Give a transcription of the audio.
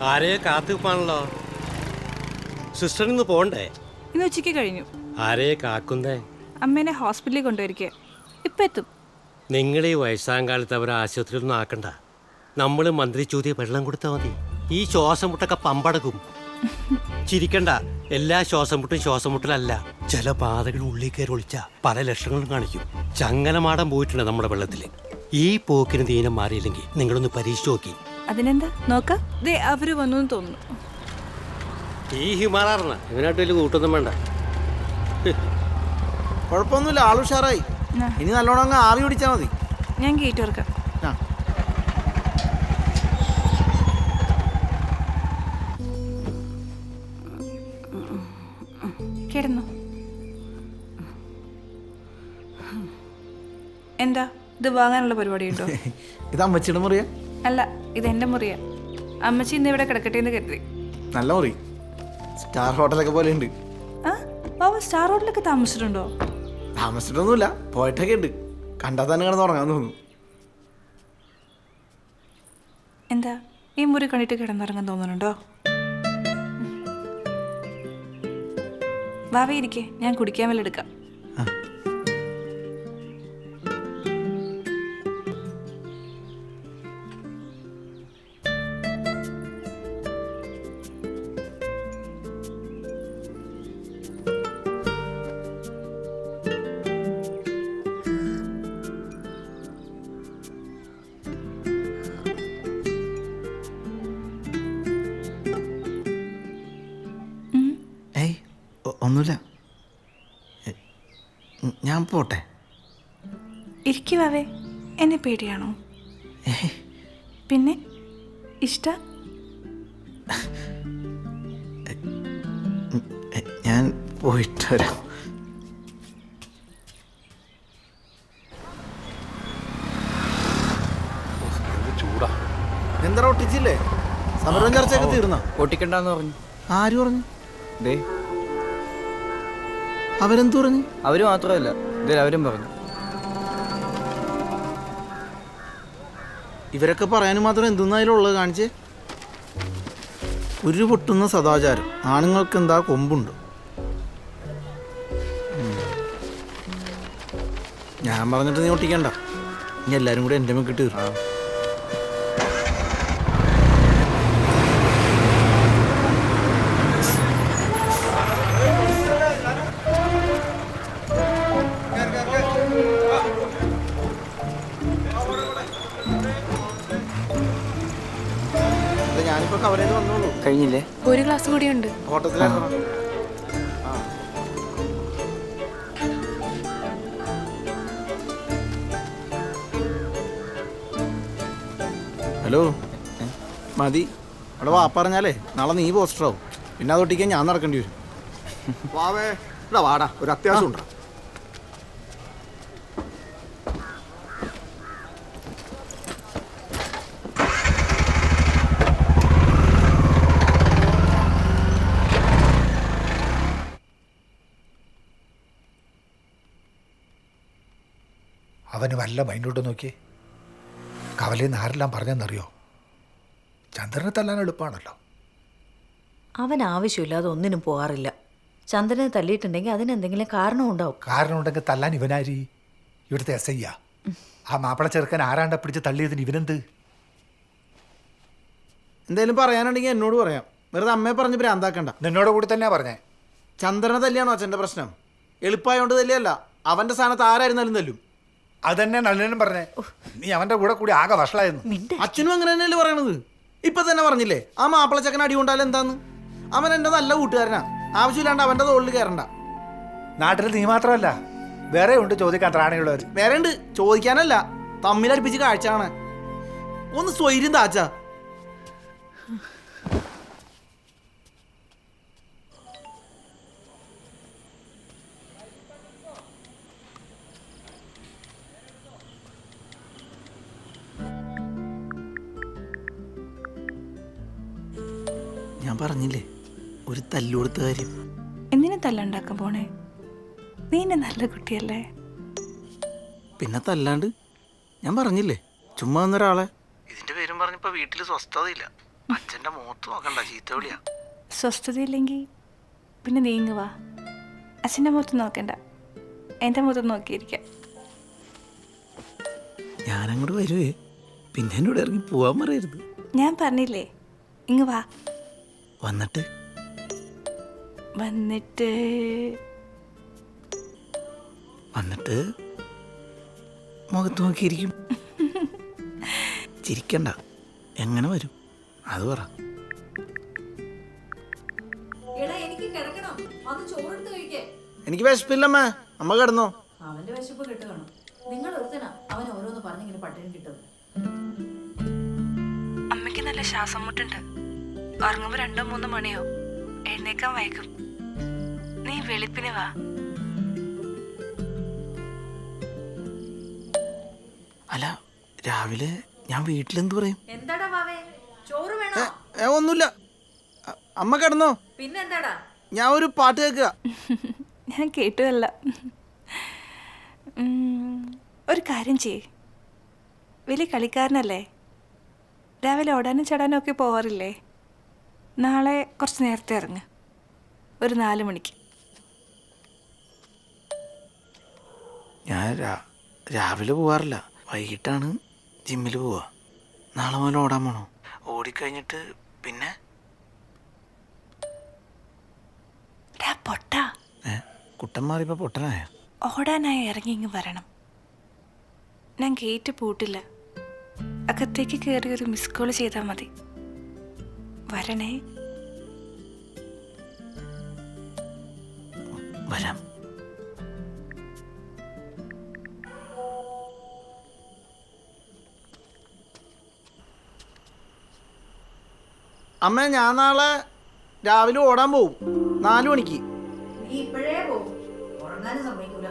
ആരെയോ കാത്തുപ്പാണല്ലോ. സിസ്റ്ററിൽ നിന്ന് പോണ്ടേ? ഇന്ന് ഉച്ചയ്ക്ക് കഴിഞ്ഞു. ആരെയെ കാക്കുന്നേ? അമ്മേനെ ഹോസ്പിറ്റലിൽ കൊണ്ടുവരിക. ഇപ്പം എത്തും. നിങ്ങൾ ഈ വയസ്സാം കാലത്ത് അവരെ ആശുപത്രിയിലൊന്നും ആക്കണ്ട. നമ്മൾ മന്ത്രി ചൂതിയ വെള്ളം കൊടുത്താൽ മതി. ഈ ശ്വാസം മുട്ടൊക്കെ പമ്പടക്കും. ചിരിക്കണ്ട. എല്ലാ ശ്വാസം മുട്ടലല്ല. ചില പാതകൾ ഉള്ളിൽ കയറി ഒളിച്ച പല ലക്ഷണങ്ങളും കാണിക്കും. ചങ്ങനമാടം പോയിട്ടുണ്ട് നമ്മുടെ വെള്ളത്തിൽ. ഈ പോക്കിന് ദീനം മാറിയില്ലെങ്കിൽ നിങ്ങളൊന്ന് പരീക്ഷിച്ച് നോക്കി. അതിനെന്താ നോക്കാം. ദേ അവര് വന്നു തോന്നുന്നു. ഈ ഹിമാറാറിന ഇവനായിട്ട് വലിയ കൂട്ടൊന്നും വേണ്ട. കുഴപ്പമൊന്നുമില്ല, ആളുഷാറായി. ഇനി നല്ലോണം അങ്ങ് ആവി പിടിച്ചാൽ മതി. ഞാൻ ഗേറ്റ് തുറക്കാം. കിടന്നു. എന്താ ഇത് വാങ്ങാനുള്ള പരിപാടിയുണ്ടോ? ഇത് അമ്മച്ചിയുടെ മുറിയാ? അല്ല, ഇത് എൻ്റെ മുറിയാ. അമ്മച്ചി ഇന്ന് ഇവിടെ കിടക്കട്ടെ എന്ന് കരുതി. നല്ല മുറി, സ്റ്റാർ ഹോട്ടലൊക്കെ പോലെ ഉണ്ട്. ആ ബാബ സ്റ്റാർ ഹോട്ടലൊക്കെ താമസിച്ചിട്ടുണ്ടോ? താമസിച്ചിട്ടൊന്നുമില്ല, പോയിട്ടൊക്കെ ഉണ്ട്. കണ്ടാൽ തന്നെ കിടന്ന് ഉറങ്ങാൻ തോന്നുന്നു. എന്താ ഈ മുറി കണ്ടിട്ട് കിടന്നുറങ്ങാൻ തോന്നുന്നുണ്ടോ? വാവേ ഇരിക്കേ, ഞാൻ കുടിക്കാൻ വല്ല എടുക്കാം. ഒന്നുമില്ല, ഞാൻ പോട്ടെ. ഇരിക്കുവാവേ. എന്നെ പേടിയാണോ? പിന്നെ ഇഷ്ട? ഞാൻ പോയിട്ട് വരാം. എന്താ ഒട്ടിച്ചില്ലേ? സമരം ചർച്ചയൊക്കെ തീർന്നോ? ഒട്ടിക്കണ്ടെന്ന് പറഞ്ഞു. ആര് പറഞ്ഞു? ദേ അവരെന്തു പറഞ്ഞു? അവര് മാത്രമല്ല, അവരും പറഞ്ഞു. ഇവരൊക്കെ പറയാനും മാത്രം എന്തെന്നായാലുള്ളത് കാണിച്ചേ. ഒരു പൊട്ടുന്ന സദാചാരം. ആണുങ്ങൾക്ക് എന്താ കൊമ്പുണ്ട്? ഞാൻ പറഞ്ഞിട്ട് നീ ഒട്ടിക്കണ്ട. ഇനി എല്ലാവരും കൂടി എൻ്റെ മേക്കിട്ട് തീർന്നു. ഞാനിപ്പോ കവറേത് വന്നോളൂ. കഴിഞ്ഞില്ലേ? ഒരു ഗ്ലാസ് കൂടിയുണ്ട്. ഹോട്ടലിലാണ്. ഹലോ, മതി. അവിടെ പറഞ്ഞാലേ നാളെ നീ പോസ്റ്ററാവും. പിന്നെ അതൊട്ടിക്കാൻ ഞാൻ നടക്കേണ്ടി വരും. വാവേ ഇവിടെ വാടാ, ഒരു അത്യാവശ്യം ഉണ്ടോ? അവന് വല്ല മൈൻഡോട്ട് നോക്കിയേ. കവലേന്ന് ആരെല്ലാം പറഞ്ഞെന്നറിയോ? ചന്ദ്രനെ തല്ലാൻ എളുപ്പമാണല്ലോ. അവൻ ആവശ്യമില്ലാതെ ഒന്നിനും പോകാറില്ല. ചന്ദ്രനെ തല്ലിയിട്ടുണ്ടെങ്കിൽ അതിനെന്തെങ്കിലും കാരണം ഉണ്ടാവും. കാരണം ഉണ്ടെങ്കിൽ തല്ലാൻ ഇവനാരി? ഇവിടുത്തെ SI ആ മാപ്പിള ചെറുക്കൻ ആരാണ്ട പിടിച്ച് തള്ളിയതിന് ഇവനെന്ത്? എന്തെങ്കിലും പറയാനുണ്ടെങ്കിൽ എന്നോട് പറയാം. വെറുതെ അമ്മയെ പറഞ്ഞ് ഭ്രാന്താക്കണ്ട. നിന്നോട് കൂടി തന്നെയാ പറഞ്ഞേ. ചന്ദ്രനെ തല്ലിയാണോ അച്ഛൻ്റെ പ്രശ്നം? എളുപ്പമായോണ്ട് തല്ലിയല്ല, അവൻ്റെ സ്ഥാനത്ത് ആരായിരുന്നാലും തല്ലും. അതന്നെ നല്ലനും പറഞ്ഞേ. നീ അവന്റെ കൂടെ കൂടി ആകെ വഷളായിരുന്നു. അച്ഛനും അങ്ങനെ തന്നെയല്ലേ പറയണത്? ഇപ്പൊ തന്നെ പറഞ്ഞില്ലേ ആ മാപ്പിള ചക്കൻ അടി കൊണ്ടാലും എന്താന്ന്? അവൻ എൻ്റെ നല്ല കൂട്ടുകാരനാ. ആവശ്യമില്ലാണ്ട് അവൻ്റെ തോളിൽ കയറണ്ട. നാട്ടിൽ നീ മാത്രമല്ല, വേറെ ഉണ്ട് ചോദിക്കാൻ ത്രാണിയുള്ളവർ. വേറെ ഉണ്ട് ചോദിക്കാനല്ല, തമ്മിലടിപ്പിച്ച് കാഴ്ച കാണാൻ. ഒന്ന് സ്വൈര്യം താച്ച. ഞാൻ പറഞ്ഞില്ലേ ഒരു തല്ലുകൊടുത്ത കാര്യം. എന്തിനാ തല്ലുണ്ടാക്കാൻ പോണേ? നീ എന്നെ നല്ല കുട്ടിയല്ലേ? പിന്നെ തല്ലാണ്ട് ഞാൻ പറഞ്ഞില്ലേ ചുമ്മാ വന്നൊരാളെ. ഇതിന്റെ പേരും പറഞ്ഞപ്പോ വീട്ടിൽ സ്വസ്ഥതയില്ല. അച്ഛന്റെ മുഖത്ത് നോക്കണ്ട, ചീത്ത വിളിയാ. സ്വസ്ഥതയില്ലെങ്കിൽ പിന്നെ നീങ്ങുവാ. അച്ഛൻ്റെ മുഖത്ത് നോക്കണ്ട, എൻ്റെ മുഖത്ത് നോക്കിയിരിക്കാം. ഞാനങ്ങോട്ട് വരുവേ, പിന്നെ എന്നോട് ഇറങ്ങി പോവാൻ പറയരുത്. ഞാൻ പറഞ്ഞില്ലേ ഇങ്ങ് വാ. വന്നിട്ട് വന്നിട്ട് വന്നിട്ട് മുഖത്ത് നോക്കിയിരിക്കും. ചിരിക്കണ്ട, എങ്ങനെ വരും അത് പറ. എനിക്ക് വിശപ്പില്ലമ്മ, അമ്മ കിടന്നോ? അവന്റെ വിശപ്പ് കിട്ടു കാണും. നിങ്ങൾ ഒരുത്തനാ അവൻ ഓരോന്ന് പറഞ്ഞിങ്ങനെ പട്ടിണി കിട്ടും. അമ്മയ്ക്ക് നല്ല ശ്വാസം മുട്ടുണ്ട്. ഉറങ്ങുമ്പോൾ 2-3 മണിയോ എഴുന്നേക്കാൻ വൈകും. നീ വെളുപ്പിന് വാ. അല്ല, രാവിലെ ഞാൻ വീട്ടിലെന്ത് പറയും? എന്താടാ വാവേ, ചോറ് വേണോ? ഒന്നുമില്ല, അമ്മ കിടന്നോ? പിന്നെന്താടാ? ഞാൻ ഒരു പാട്ട് കേൾക്കുക. ഞാൻ കേട്ടുമല്ല. ഒരു കാര്യം ചെയ്യ്, വലിയ കളിക്കാരനല്ലേ, രാവിലെ ഓടാനും ചടാനും ഒക്കെ പോവാറില്ലേ? നാളെ കുറച്ച് നേരത്തെ ഇറങ്ങ്, ഒരു 4 മണിക്ക്. ഞാൻ രാവിലെ പോവാറില്ല, വൈകിട്ടാണ് ജിമ്മിൽ പോവാ. നാളെ മുതൽ ഓടാൻ പോണോ? ഓടിക്കഴിഞ്ഞിട്ട് പിന്നെ പൊട്ടാ കുട്ടന്മാരിപ്പോ പൊട്ടനായ? ഓടാനായി ഇറങ്ങി ഇങ്ങ് വരണം. ഞാൻ ഗേറ്റ് പൂട്ടില്ല, അകത്തേക്ക് കയറി ഒരു മിസ് കോൾ ചെയ്താൽ മതി. വരണേ. വരാം. അമ്മ, ഞാൻ നാളെ രാവിലെ ഓടാൻ പോവും 4 മണിക്ക്. നീ ഇപ്പോഴേ പോകും, ഉറങ്ങാനും സമ്മതിക്കൂല.